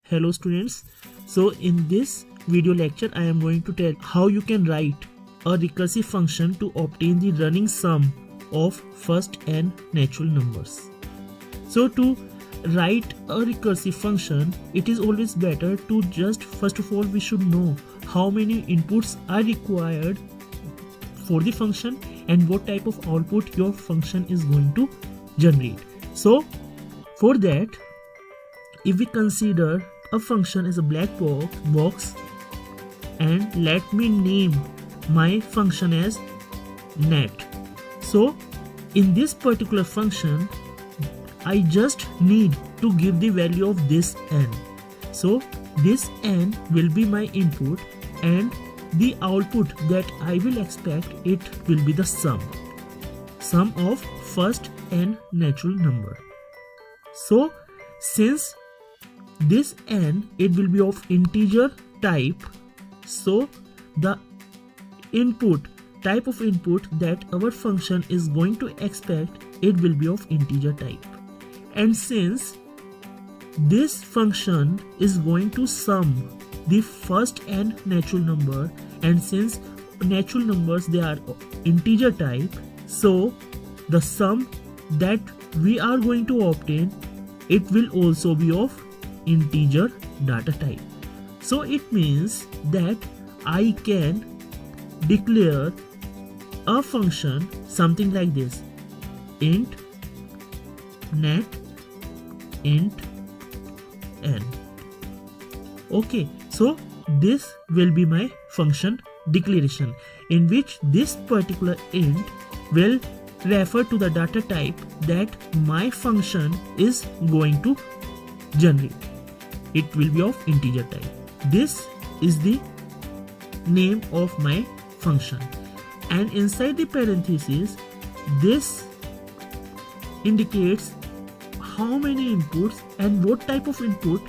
Hello students. So in this video lecture I am going to tell how you can write a recursive function to obtain the running sum of first n natural numbers. So to write a recursive function, it is always better to just first of all we should know how many inputs are required for the function and what type of output your function is going to generate. So for that, if we consider a function as a black box and let me name my function as net. So in this particular function I just need to give the value of this n. So this n will be my input and the output that I will expect, it will be the sum of first n natural number. So since this n, it will be of integer type, so the type of input that our function is going to expect, it will be of integer type. And since this function is going to sum the first n natural number, and since natural numbers they are integer type, so the sum that we are going to obtain, it will also be of integer data type. So it means that I can declare a function something like this: int net int n. Okay, so this will be my function declaration, in which this particular int will refer to the data type that my function is going to generate. It will be of integer type. This is the name of my function, and inside the parentheses this indicates how many inputs and what type of input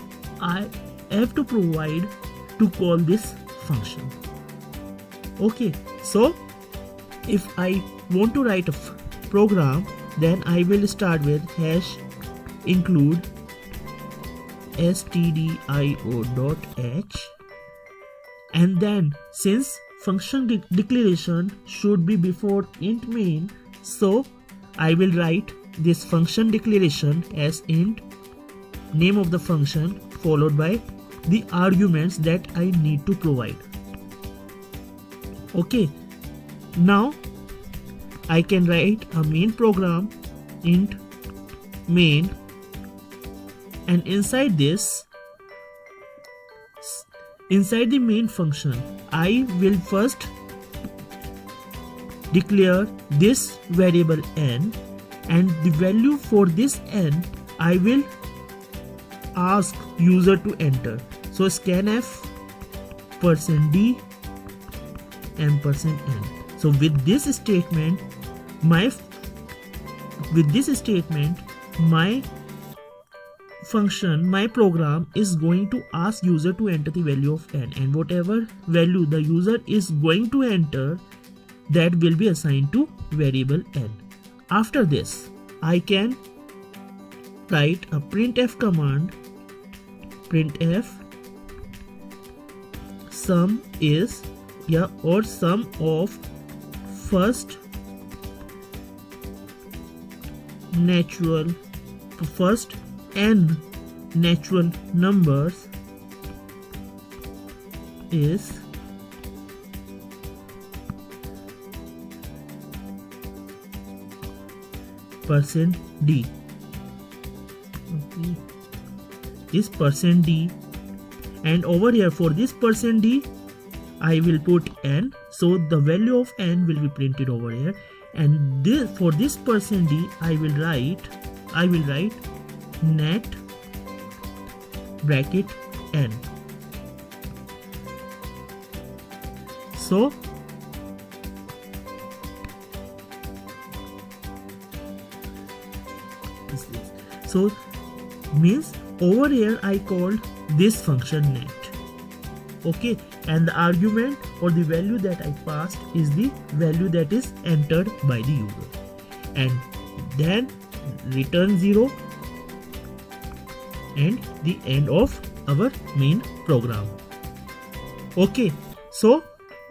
I have to provide to call this function. Okay, so if I want to write a program, then I will start with hash include stdio.h, and then since function declaration should be before int main, so I will write this function declaration as int name of the function followed by the arguments that I need to provide. Okay, now I can write a main program int main, and inside the main function I will first declare this variable n, and the value for this n I will ask user to enter. So scanf %d %n. So with this statement my function, my program is going to ask user to enter the value of n, and whatever value the user is going to enter, that will be assigned to variable n. After this I can write a printf command, printf sum is or sum of first n natural numbers is %d. Okay, is %d, and over here for this %d I will put n, so the value of n will be printed over here, and for this %d I will write net bracket n. So means over here I called this function net. Okay, and the argument or the value that I passed is the value that is entered by the user, and then return 0 and the end of our main program. Okay, so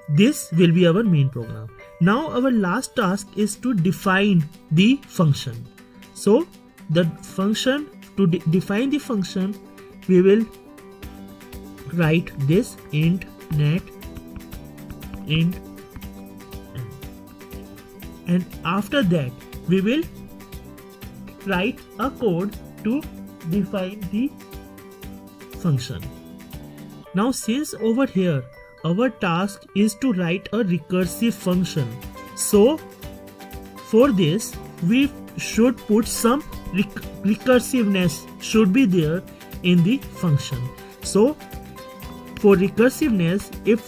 this will be our main program. Now our last task is to define the function. So the function, to define the function, we will write this int net int n. And after that we will write a code to define the function. Now since over here our task is to write a recursive function, so for this we should put some recursiveness should be there in the function. So for recursiveness, if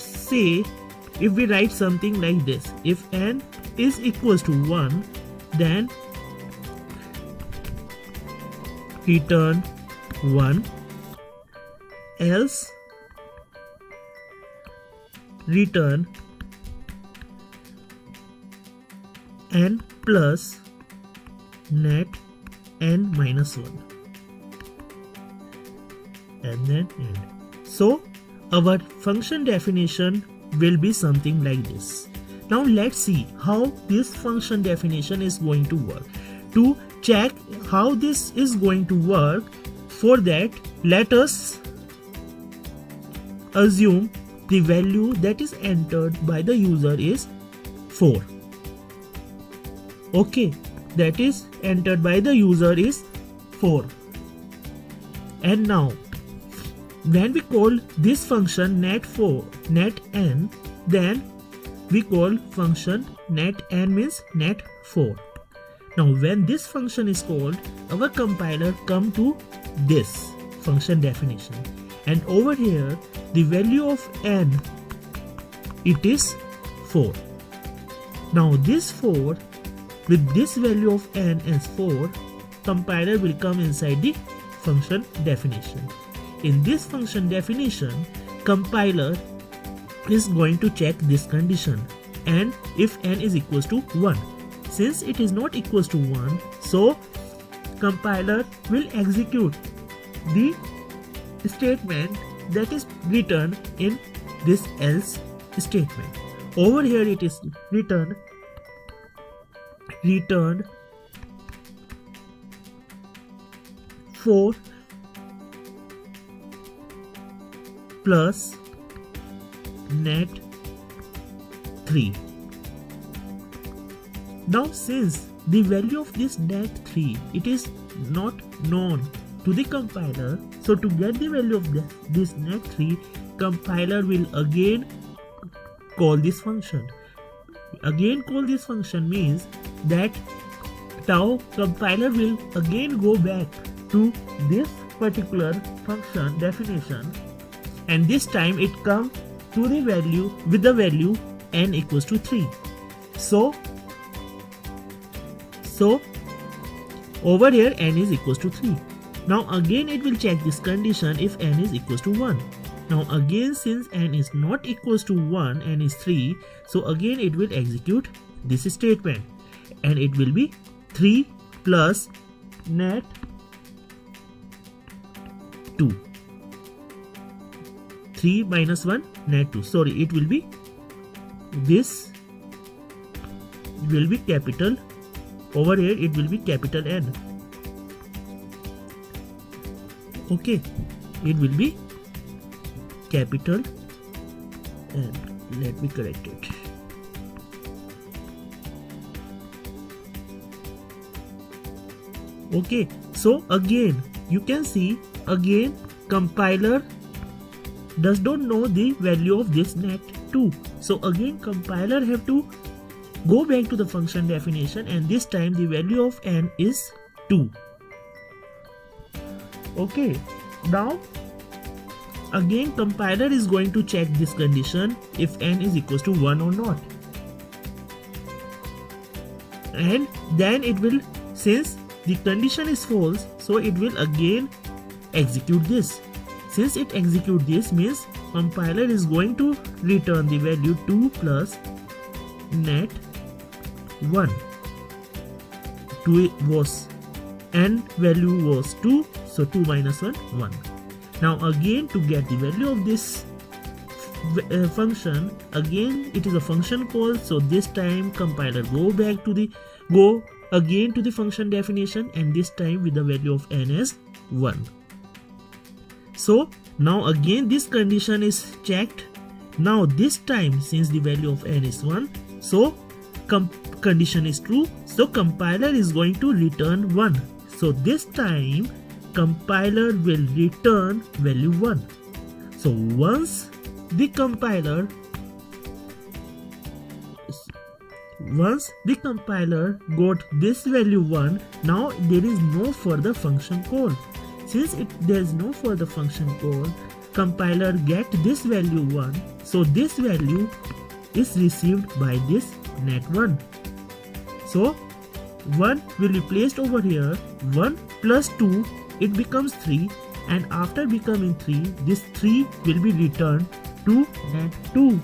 we write something like this, if n is equals to 1, then return 1, else return n plus net n minus 1, and then end. So our function definition will be something like this. Now let's see how this function definition is going to work. To check how this is going to work, for that let us assume the value that is entered by the user is 4. Okay, that is entered by the user is 4. And now when we call this function net_n, then we call function net_n means net 4. Now when this function is called, our compiler come to this function definition, and over here the value of n, it is 4. Now this 4 with this value of n as 4, compiler will come inside the function definition. In this function definition, compiler is going to check this condition, and if n is equals to 1. Since it is not equals to 1, so compiler will execute the statement that is written in this else statement. Over here it is return 4 plus net 3. Now since the value of this net 3, it is not known to the compiler, so to get the value of this net 3, compiler will again call this function. Again call this function means that now compiler will again go back to this particular function definition, and this time it comes to the value with the value n equals to 3. So over here n is equals to 3. Now again it will check this condition if n is equals to 1. Now again, since n is not equals to 1, n is 3, so again it will execute this statement, and it will be 3 plus net 2. 3 minus 1 net 2. Sorry, it will be, this will be capital, over here it will be capital N. Okay, it will be capital N. Let me correct it. Okay, so again you can see, again compiler does not know the value of this net 2. So again compiler have to go back to the function definition, and this time the value of n is 2. Okay, now again compiler is going to check this condition if n is equals to 1 or not, and then it will, since the condition is false, so it will again execute this. Since it executes this, means compiler is going to return the value 2 plus net 1. 2 was, n value was 2, so 2 minus 1, 1. Now again, to get the value of this function, again it is a function call, so this time compiler go again to the function definition, and this time with the value of n as 1. So now again this condition is checked. Now this time, since the value of n is 1, so condition is true, so compiler is going to return 1. So this time compiler will return value 1. So once the compiler got this value 1, now there is no further function call. Since there is no further function call, compiler get this value 1, so this value is received by this net1. So 1 will be placed over here, 1 plus 2, it becomes 3, and after becoming 3, this 3 will be returned to net2.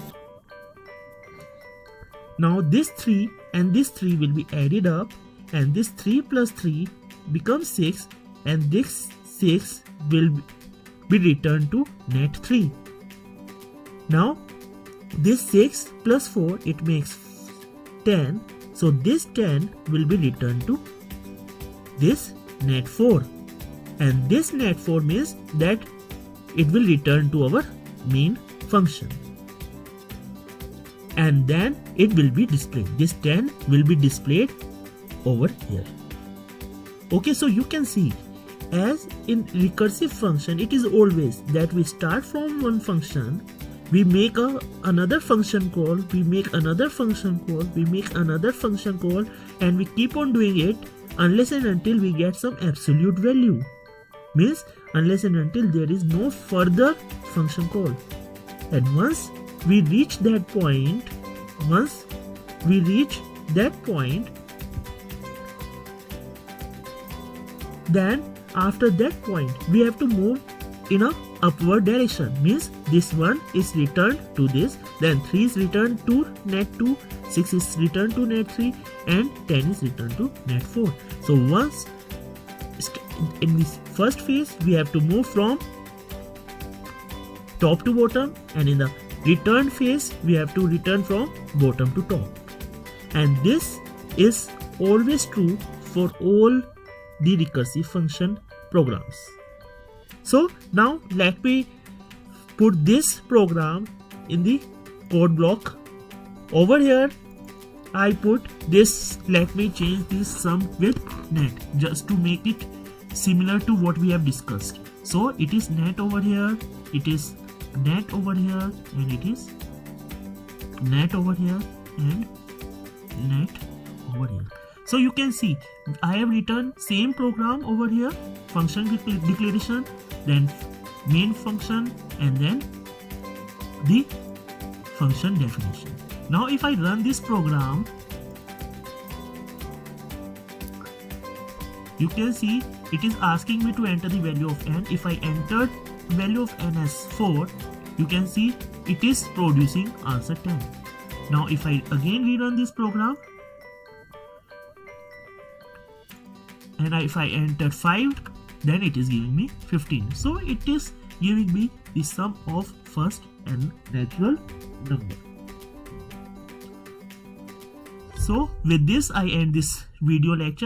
Now this 3 and this 3 will be added up, and this 3 plus 3 becomes 6, and this 6 will be returned to net3. Now this 6 plus 4, it makes 10, so this 10 will be returned to this net4, and this net4 means that it will return to our main function, and then it will be displayed. This 10 will be displayed over here. Okay, so you can see, as in recursive function, it is always that we start from one function, we make another function call, we make another function call, we make another function call, and we keep on doing it unless and until we get some absolute value. Means unless and until there is no further function call. And once we reach that point, then after that point we have to move in a upward direction. Means this 1 is returned to this, then 3 is returned to net2, 6 is returned to net3, and 10 is returned to net4. So once in this first phase we have to move from top to bottom, and in the return phase we have to return from bottom to top, and this is always true for all the recursive function programs. So now let me put this program in the code block. Over here I put this, let me change this sum with net just to make it similar to what we have discussed. So it is net over here, it is net over here, and it is net over here, and net over here. So you can see I have written same program over here, function declaration, then main function, and then the function definition. Now if I run this program, you can see it is asking me to enter the value of n. If I entered value of n as 4, you can see it is producing answer 10. Now if I again rerun this program, and if I entered 5, then it is giving me 15. So it is giving me the sum of first and natural number. So with this I end this video lecture.